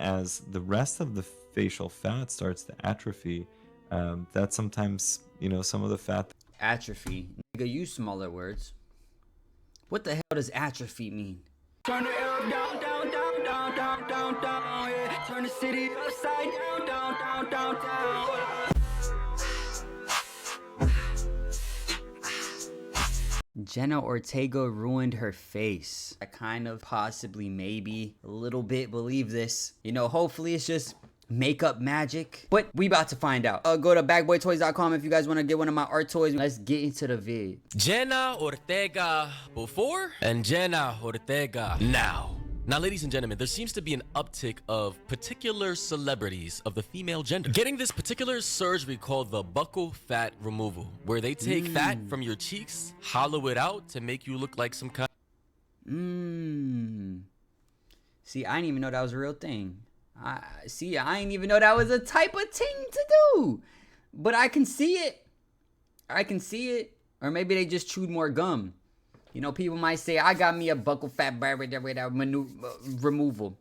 as the rest of the facial fat starts to atrophy, that sometimes, some of the fat. Atrophy. Nigga, use smaller words. What the hell does atrophy mean? Turn the air down, down, down, down, down, down, down, yeah. Turn the city upside down, down, down, down, down. Jena Ortega ruined her face. I kind of, possibly, maybe, a little bit believe this. Hopefully it's just makeup magic. But we about to find out. Go to bagboytoys.com if you guys want to get one of my art toys. Let's get into the vid. Jena Ortega before and Jena Ortega now. Now, ladies and gentlemen, there seems to be an uptick of particular celebrities of the female gender getting this particular surgery called the buccal fat removal, where they take fat from your cheeks, hollow it out to make you look like some kind. See, I didn't even know that was a real thing. I didn't even know that was a type of thing to do. But I can see it. Or maybe they just chewed more gum. People might say, I got me a buccal fat removal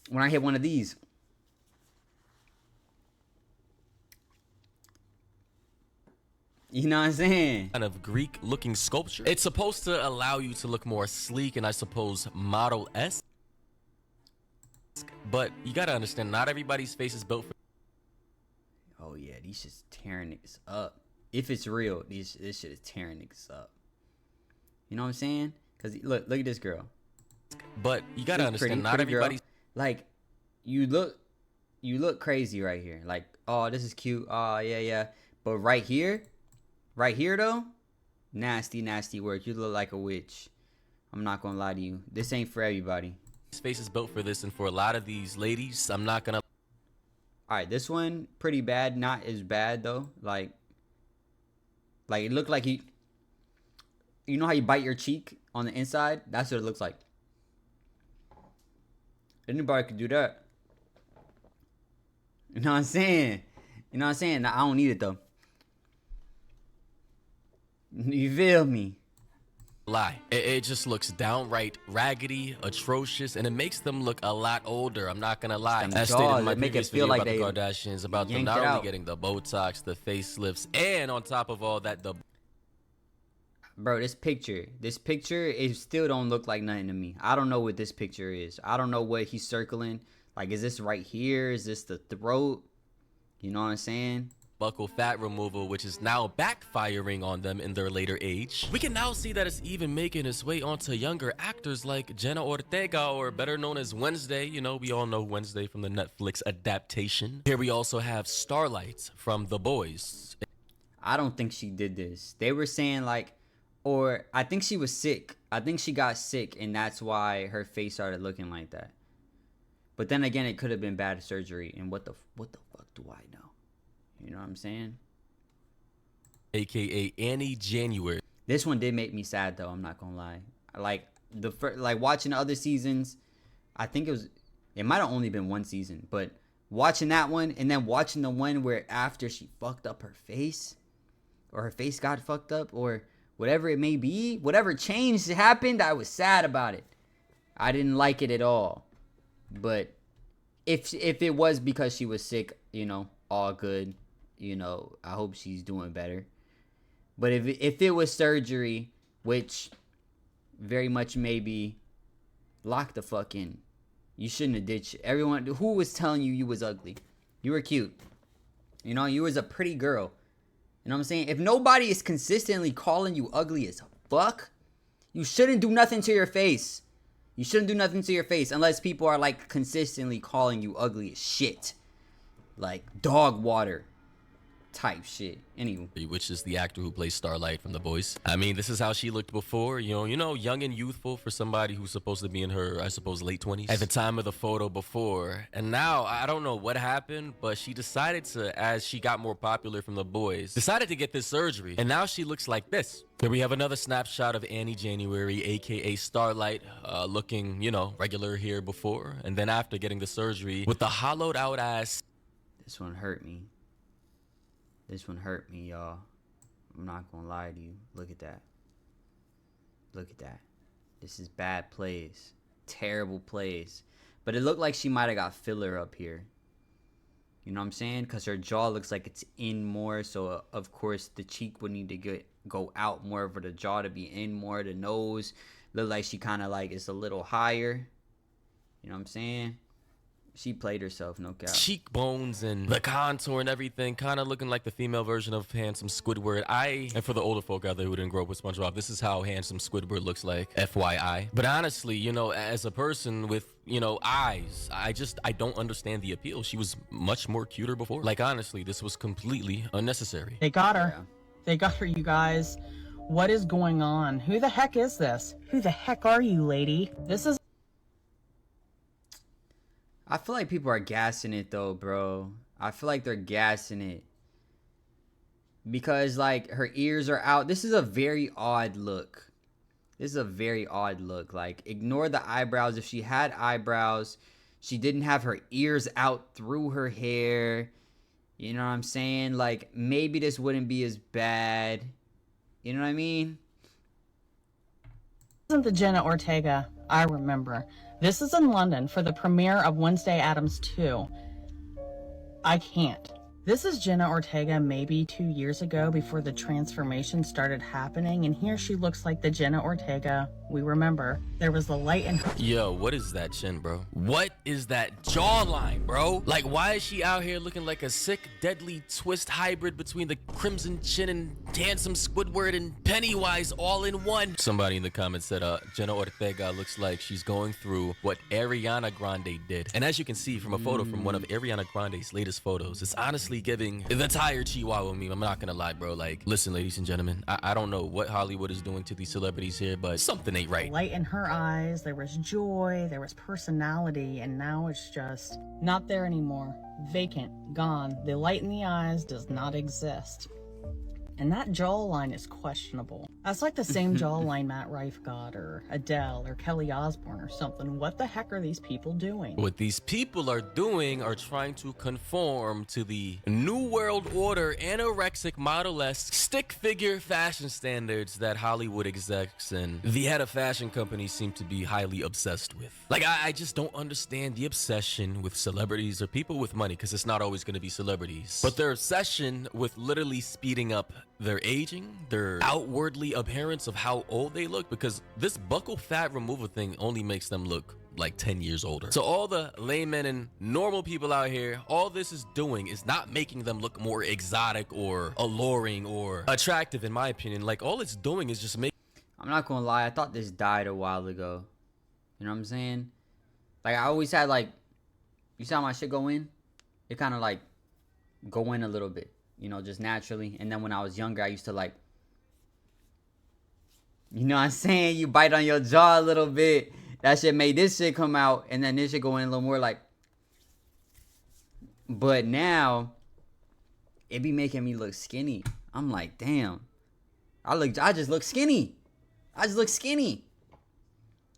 when I hit one of these. You know what I'm saying? Kind of Greek-looking sculpture. It's supposed to allow you to look more sleek and I suppose model-esque. But you gotta understand, not everybody's face is built for. Oh yeah, these shit's tearing niggas up. If it's real, this shit is tearing niggas up. You know what I'm saying? Cause look at this girl. But you gotta understand, not everybody's girl. Like, you look crazy right here. Like, oh, this is cute. Oh yeah. But right here though, nasty work. You look like a witch. I'm not gonna lie to you. This ain't for everybody. His face is built for this, and for a lot of these ladies, I'm not gonna. All right, this one pretty bad. Not as bad though. Like it looked like he. You know how you bite your cheek on the inside? That's what it looks like. Anybody could do that. You know what I'm saying? Nah, I don't need it though. You feel me? Lie. It just looks downright raggedy, atrocious, and it makes them look a lot older. I'm not gonna lie. As stated in my previous video about the Kardashians, about them not only getting the Botox, the facelifts, and on top of all that, Bro, this picture, it still don't look like nothing to me. I don't know what this picture is. I don't know what he's circling. Like, is this right here? Is this the throat? You know what I'm saying? Buccal fat removal, which is now backfiring on them in their later age. We can now see that it's even making its way onto younger actors like Jena Ortega, or better known as Wednesday. We all know Wednesday from the Netflix adaptation. Here we also have Starlight from The Boys. I don't think she did this. They were saying or I think she was sick. I think she got sick and that's why her face started looking like that. But then again, it could have been bad surgery, and what the fuck do I know? You know what I'm saying? AKA Annie January. This one did make me sad though, I'm not gonna lie. Like watching the other seasons, I think it might have only been one season, but watching that one and then watching the one where after she fucked up her face, or her face got fucked up, or whatever it may be, whatever change happened, I was sad about it. I didn't like it at all. But if it was because she was sick, all good. I hope she's doing better. But if it was surgery, which very much maybe, lock the fuck in. You shouldn't have did shit. Everyone who was telling you was ugly. You were cute. You was a pretty girl. You know what I'm saying? If nobody is consistently calling you ugly as fuck, you shouldn't do nothing to your face. You shouldn't do nothing to your face unless people are consistently calling you ugly as shit. Like dog water type shit. Anyway. Which is the actor who plays Starlight from The Boys. I mean, this is how she looked before, young and youthful for somebody who's supposed to be in her, I suppose, late 20s at the time of the photo before. And now, I don't know what happened, but she decided to, as she got more popular from The Boys, decided to get this surgery. And now she looks like this. Here we have another snapshot of Annie January, aka Starlight, looking, regular here before. And then after getting the surgery with the hollowed out ass. This one hurt me. Y'all. I'm not gonna lie to you. Look at that. This is bad plays. Terrible plays. But it looked like she might have got filler up here. You know what I'm saying? Because her jaw looks like it's in more. So, of course, the cheek would need to go out more for the jaw to be in more. The nose look like she kind of like is a little higher. You know what I'm saying? She played herself, no cap. Cheekbones and the contour and everything, kind of looking like the female version of handsome Squidward. And for the older folk out there who didn't grow up with SpongeBob, this is how handsome Squidward looks like, FYI. But honestly, you know, as a person with, you know, eyes, I don't understand the appeal. She was much more cuter before. Like, honestly, this was completely unnecessary. They got her. Yeah. They got her, you guys. What is going on? Who the heck is this? Who the heck are you, lady? This is... I feel like people are gassing it though, bro. I feel like they're gassing it. Because like her ears are out. This is a very odd look. This is a very odd look. Like, ignore the eyebrows. If she had eyebrows, she didn't have her ears out through her hair. You know what I'm saying? Like, maybe this wouldn't be as bad. You know what I mean? This isn't the Jena Ortega I remember. This is in London for the premiere of Wednesday Addams 2. I can't. This is Jena Ortega maybe 2 years ago before the transformation started happening, and here she looks like the Jena Ortega we remember. There was the light in her... Yo, what is that chin, bro? What is that jawline, bro? Like, why is she out here looking like a sick, deadly twist hybrid between the crimson chin and handsome Squidward and Pennywise all in one? Somebody in the comments said, Jena Ortega looks like she's going through what Ariana Grande did. And as you can see from a photo from one of Ariana Grande's latest photos, it's honestly giving the tired Chihuahua meme. I'm not gonna lie, bro. Like, listen, ladies and gentlemen, I don't know what Hollywood is doing to these celebrities here, but something ain't right. Light in her eyes, there was joy, there was personality, and now it's just not there anymore. Vacant, gone. The light in the eyes does not exist. And that jawline is questionable. That's like the same jawline Matt Rife got, or Adele, or Kelly Osbourne, or something. What the heck are these people doing? What these people are doing are trying to conform to the New World Order anorexic model-esque stick figure fashion standards that Hollywood execs and the head of fashion companies seem to be highly obsessed with. Like, I just don't understand the obsession with celebrities or people with money, because it's not always going to be celebrities. But their obsession with literally speeding up their aging, their outwardly appearance of how old they look, because this buccal fat removal thing only makes them look like 10 years older. So all the laymen and normal people out here, all this is doing is not making them look more exotic or alluring or attractive, in my opinion. Like, all it's doing is just make... I'm not gonna lie, I thought this died a while ago. You know what I'm saying? Like, I always had, like, you saw my shit go in? It kind of, like, go in a little bit, you know, just naturally. And then when I was younger, I used to, like, you know what I'm saying? You bite on your jaw a little bit. That shit made this shit come out. And then this shit go in a little more, like. But now, it be making me look skinny. I'm like, damn. I just look skinny. I just look skinny.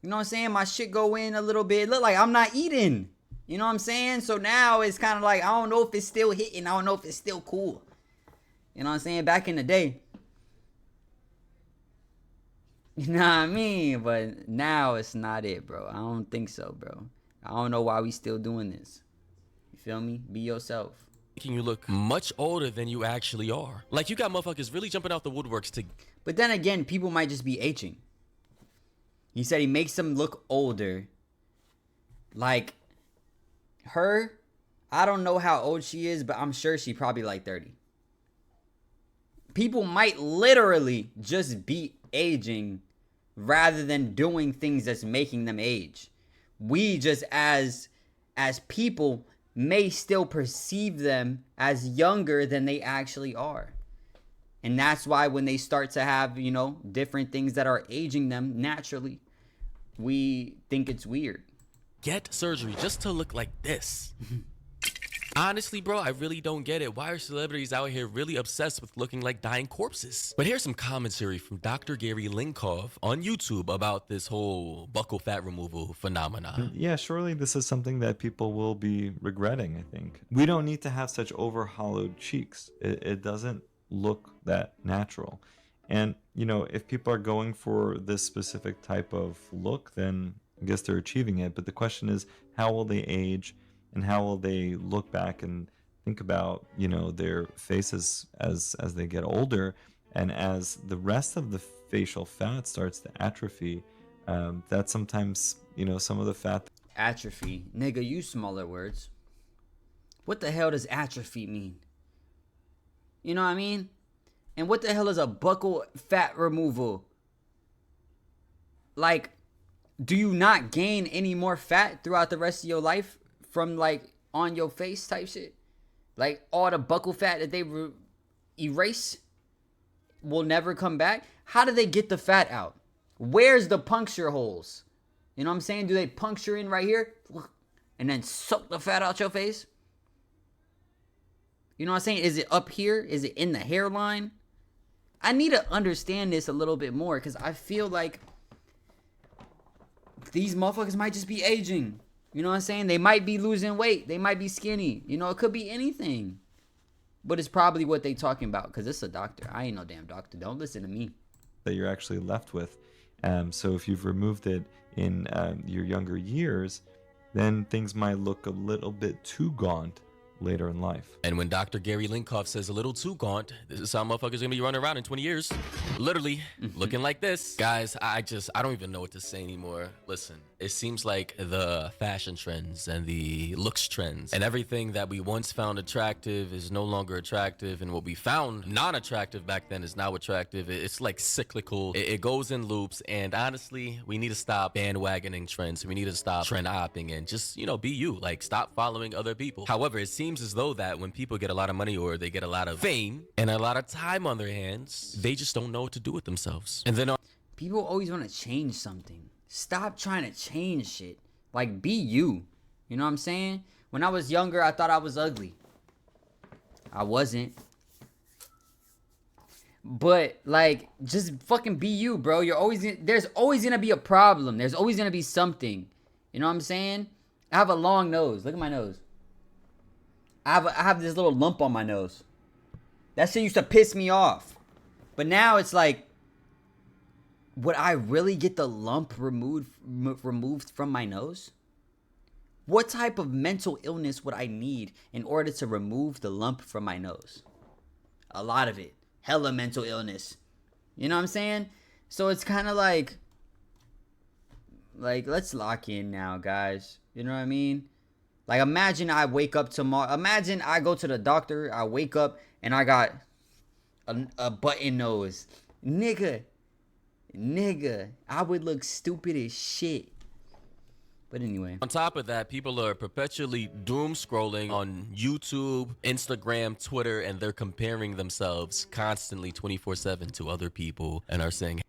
You know what I'm saying? My shit go in a little bit. Look like I'm not eating. You know what I'm saying? So now it's kind of like, I don't know if it's still hitting. I don't know if it's still cool. You know what I'm saying? Back in the day. You know what I mean? But now it's not it, bro. I don't think so, bro. I don't know why we still doing this. You feel me? Be yourself. making you look much older than you actually are. Like, you got motherfuckers really jumping out the woodworks to... But then again, people might just be aging. He said he makes them look older. Like, her, I don't know how old she is, but I'm sure she probably like 30. People might literally just be aging rather than doing things that's making them age. We just as people may still perceive them as younger than they actually are. And that's why when they start to have, you know, different things that are aging them naturally, we think it's weird. Get surgery just to look like this. Honestly, bro, I really don't get it. Why are celebrities out here really obsessed with looking like dying corpses? But here's some commentary from Dr. Gary Linkov on YouTube about this whole buccal fat removal phenomenon. Yeah, surely this is something that people will be regretting, I think. We don't need to have such over-hollowed cheeks. It doesn't look that natural. And, you know, if people are going for this specific type of look, then I guess they're achieving it. But the question is, how will they age, and how will they look back and think about, you know, their faces as they get older, and as the rest of the facial fat starts to atrophy. That sometimes, you know, some of the fat. Atrophy. Nigga, use smaller words. What the hell does atrophy mean? You know what I mean? And what the hell is a buccal fat removal? Like, do you not gain any more fat throughout the rest of your life from like on your face type shit? Like all the buccal fat that they erase will never come back? How do they get the fat out? Where's the puncture holes? You know what I'm saying? Do they puncture in right here and then suck the fat out your face? You know what I'm saying? Is it up here? Is it in the hairline? I need to understand this a little bit more, because I feel like these motherfuckers might just be aging. You know what I'm saying? They might be losing weight. They might be skinny. You know, it could be anything. But it's probably what they talking about, because it's a doctor. I ain't no damn doctor. Don't listen to me. That you're actually left with. So if you've removed it in your younger years, then things might look a little bit too gaunt later in life. And when Dr. Gary Linkoff says a little too gaunt, this is how motherfuckers gonna be running around in 20 years. Literally, looking like this. Guys, I don't even know what to say anymore. Listen, it seems like the fashion trends and the looks trends and everything that we once found attractive is no longer attractive, and what we found non-attractive back then is now attractive. It's like cyclical. It goes in loops, and honestly, we need to stop bandwagoning trends. We need to stop trend hopping and just, you know, be you. Like, stop following other people. However, it seems as though that when people get a lot of money or they get a lot of fame and a lot of time on their hands, they just don't know what to do with themselves. And then people always want to change something. Stop trying to change shit. Like, be you. You know what I'm saying? When I was younger, I thought I was ugly. I wasn't. But, like, just fucking be you, bro. There's always gonna be a problem. There's always gonna be something. You know what I'm saying? I have a long nose. Look at my nose. I have this little lump on my nose. That shit used to piss me off. But now it's like, would I really get the lump removed from my nose? What type of mental illness would I need in order to remove the lump from my nose? A lot of it. Hella mental illness. You know what I'm saying? So it's kind of like, let's lock in now, guys. You know what I mean? Like, imagine I wake up tomorrow. Imagine I go to the doctor. I wake up and I got a button nose. Nigga, I would look stupid as shit. But anyway. On top of that, people are perpetually doom scrolling on YouTube, Instagram, Twitter, and they're comparing themselves constantly 24/7 to other people and are saying.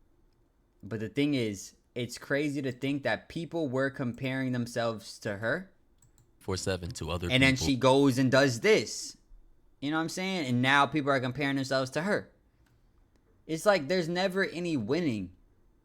But the thing is, it's crazy to think that people were comparing themselves to her. 24/7 to other people. And then she goes and does this. You know what I'm saying? And now people are comparing themselves to her. It's like there's never any winning.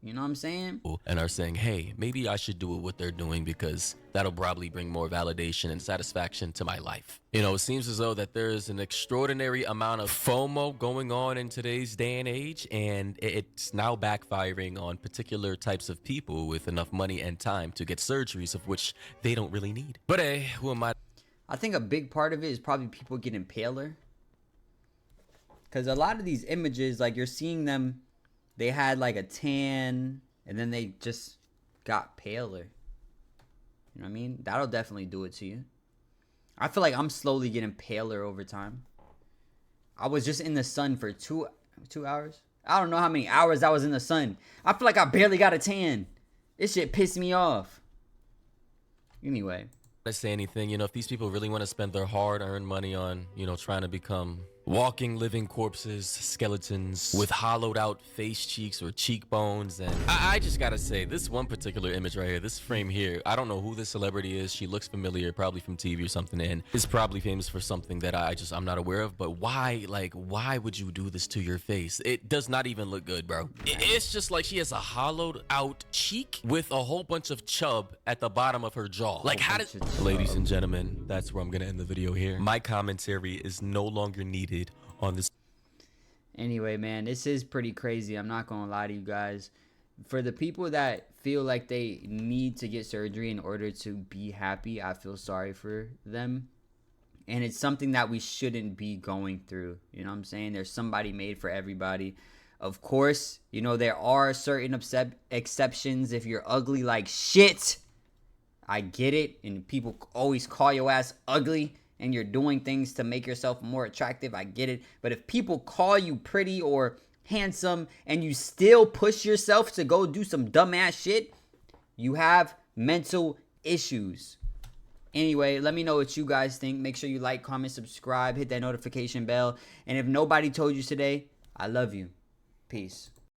You know what I'm saying? And are saying, hey, maybe I should do what they're doing because that'll probably bring more validation and satisfaction to my life. You know, it seems as though that there's an extraordinary amount of FOMO going on in today's day and age, and it's now backfiring on particular types of people with enough money and time to get surgeries of which they don't really need. But hey, who am I? I think a big part of it is probably people getting paler. Because a lot of these images, like, you're seeing them, they had like a tan and then they just got paler. You know what I mean? That'll definitely do it to you. I feel like I'm slowly getting paler over time. I was just in the sun for two hours. I don't know how many hours I was in the sun. I feel like I barely got a tan. This shit pissed me off. Anyway. To say anything, you know, if these people really want to spend their hard-earned money on, you know, trying to become walking living corpses, skeletons with hollowed out face cheeks or cheekbones, and I just gotta say, this one particular image right here, this frame here, I don't know who this celebrity is. She looks familiar, probably from TV or something, and is probably famous for something that I'm not aware of. But why would you do this to your face? It does not even look good, bro. It's just like she has a hollowed out cheek with a whole bunch of chub at the bottom of her jaw. Like, how does... Ladies and gentlemen, that's where I'm gonna end the video here. My commentary is no longer needed on this. Anyway, man, this is pretty crazy. I'm not gonna lie to you guys. For the people that feel like they need to get surgery in order to be happy, I feel sorry for them. And it's something that we shouldn't be going through. You know what I'm saying? There's somebody made for everybody. Of course, you know, there are certain exceptions. If you're ugly like shit, I get it. And people always call your ass ugly and you're doing things to make yourself more attractive, I get it. But if people call you pretty or handsome and you still push yourself to go do some dumbass shit, you have mental issues. Anyway, let me know what you guys think. Make sure you like, comment, subscribe, hit that notification bell. And if nobody told you today, I love you. Peace.